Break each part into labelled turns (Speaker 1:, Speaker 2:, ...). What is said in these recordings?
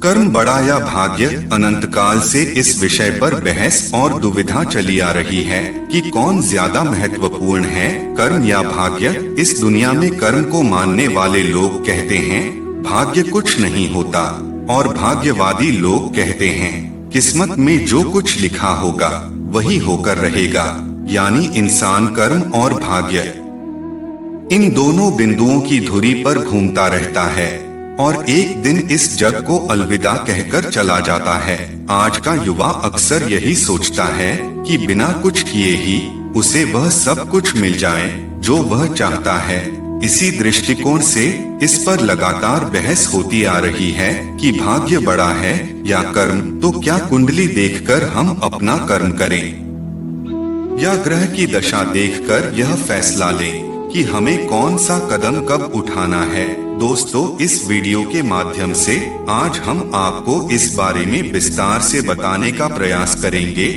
Speaker 1: कर्म बड़ा या भाग्य, अनंत काल से इस विषय पर बहस और दुविधा चली आ रही है कि कौन ज्यादा महत्वपूर्ण है, कर्म या भाग्य। इस दुनिया में कर्म को मानने वाले लोग कहते हैं भाग्य कुछ नहीं होता, और भाग्यवादी लोग कहते हैं किस्मत में जो कुछ लिखा होगा वही होकर रहेगा। यानी इंसान कर्म और भाग्य इन दोनों बिंदुओं की धुरी पर घूमता रहता है और एक दिन इस जग को अलविदा कहकर चला जाता है। आज का युवा अक्सर यही सोचता है कि बिना कुछ किए ही उसे वह सब कुछ मिल जाए जो वह चाहता है। इसी दृष्टिकोण से इस पर लगातार बहस होती आ रही है कि भाग्य बड़ा है या कर्म। तो क्या कुंडली देखकर हम अपना कर्म करें या ग्रह की दशा देखकर यह फैसला लें कि हमें कौन सा कदम कब उठाना है? दोस्तों, इस वीडियो के माध्यम से आज हम आपको इस बारे में विस्तार से बताने का प्रयास करेंगे।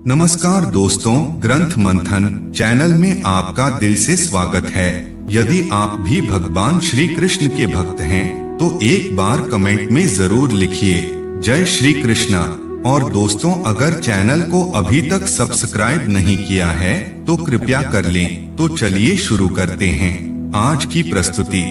Speaker 1: नमस्कार दोस्तों, ग्रंथ मंथन चैनल में आपका दिल से स्वागत है। यदि आप भी भगवान श्री कृष्ण के भक्त हैं तो एक बार कमेंट में जरूर लिखिए जय श्री कृष्णा। और दोस्तों, अगर चैनल को अभी तक सब्सक्राइब नहीं किया है तो कृपया कर लें। तो चलिए शुरू करते हैं आज की प्रस्तुति।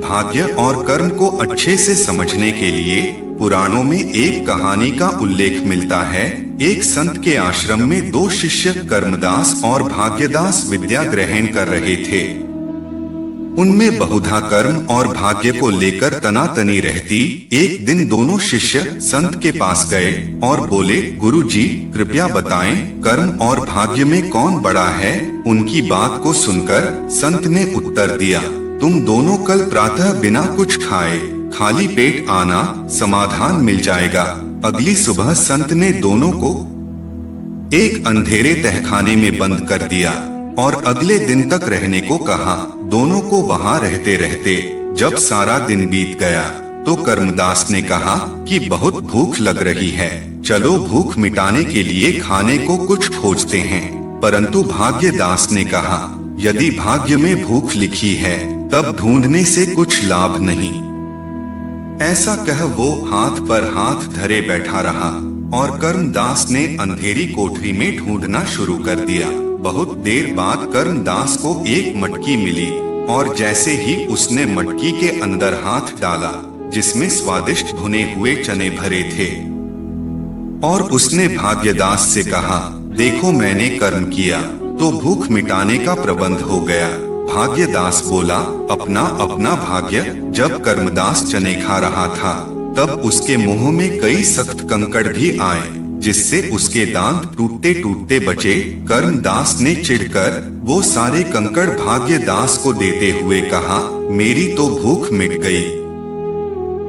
Speaker 1: भाग्य और कर्म को अच्छे से समझने के लिए पुराणों में एक कहानी का उल्लेख मिलता है। एक संत के आश्रम में दो शिष्य कर्मदास और भाग्यदास विद्या ग्रहण कर रहे थे। उनमें बहुधा कर्म और भाग्य को लेकर तनातनी रहती। एक दिन दोनों शिष्य संत के पास गए और बोले, गुरुजी कृपया बताएं, कर्म और भाग्य में कौन बड़ा है? उनकी बात को सुनकर संत ने उत्तर दिया, तुम दोनों कल प्रातः बिना कुछ खाए खाली पेट आना, समाधान मिल जाएगा। अगली सुबह संत ने दोनों को एक अंधेरे तहखाने में बंद कर दिया और अगले दिन तक रहने को कहा। दोनों को वहां रहते रहते जब सारा दिन बीत गया तो कर्मदास ने कहा कि बहुत भूख लग रही है, चलो भूख मिटाने के लिए खाने को कुछ खोजते हैं। परंतु भाग्यदास ने कहा, यदि भाग्य में भूख लिखी है तब ढूंढने से कुछ लाभ नहीं। ऐसा कह वो हाथ पर हाथ धरे बैठा रहा और कर्मदास ने अंधेरी कोठरी में ढूंढना शुरू कर दिया। बहुत देर बाद कर्मदास को एक मटकी मिली और जैसे ही उसने मटकी के अंदर हाथ डाला जिसमें स्वादिष्ट भुने हुए चने भरे थे, और उसने भाग्यदास से कहा, देखो मैंने कर्म किया तो भूख मिटाने का प्रबंध हो गया। भाग्यदास बोला, अपना अपना भाग्य। जब कर्मदास चने खा रहा था तब उसके मुंह में कई सख्त कंकड़ भी आए जिससे उसके दांत टूटते टूटते बचे। कर्मदास ने चिढ़कर वो सारे कंकड़ भाग्यदास को देते हुए कहा, मेरी तो भूख मिट गई।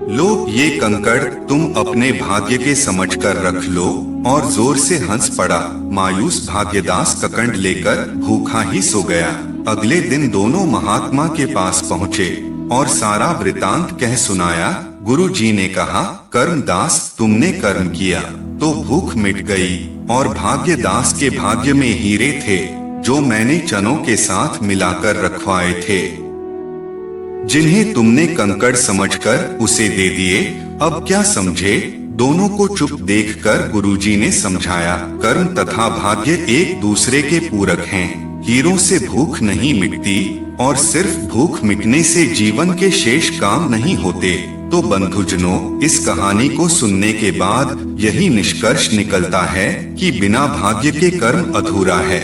Speaker 1: लो ये कंकड़ तुम अपने भाग्य के समझकर रख लो। और जोर से हंस पड़ा। मायूस भाग्यदास कंकड़ लेकर भूखा ही सो गया। अगले दिन दोनों महात्मा के पास पहुँचे और सारा वृतांत कह सुनाया। गुरु जी ने कहा, कर्मदास तुमने कर्म किया तो भूख मिट गई, और भाग्यदास के भाग्य में हीरे थे जो मैंने चनों के साथ मिलाकर रखवाए थे, जिन्हें तुमने कंकड़ समझकर उसे दे दिए। अब क्या समझे? दोनों को चुप देखकर गुरुजी ने समझाया, कर्म तथा भाग्य एक दूसरे के पूरक हैं। हीरों से भूख नहीं मिटती और सिर्फ भूख मिटने से जीवन के शेष काम नहीं होते। तो बंधुजनों, इस कहानी को सुनने के बाद यही निष्कर्ष निकलता है कि बिना भाग्य के कर्म अधूरा है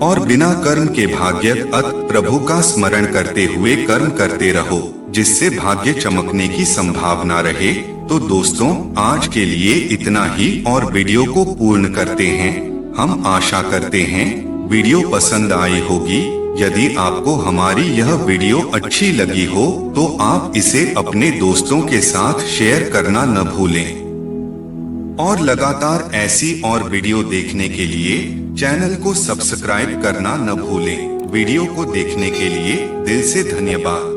Speaker 1: और बिना कर्म के भाग्य। प्रभु का स्मरण करते हुए कर्म करते रहो जिससे भाग्य चमकने की संभावना रहे। तो दोस्तों, आज के लिए इतना ही और वीडियो को पूर्ण करते हैं। हम आशा करते हैं वीडियो पसंद आई होगी। यदि आपको हमारी यह वीडियो अच्छी लगी हो तो आप इसे अपने दोस्तों के साथ शेयर करना न भूलें। और लगातार ऐसी और वीडियो देखने के लिए चैनल को सब्सक्राइब करना न भूलें। वीडियो को देखने के लिए दिल से धन्यवाद।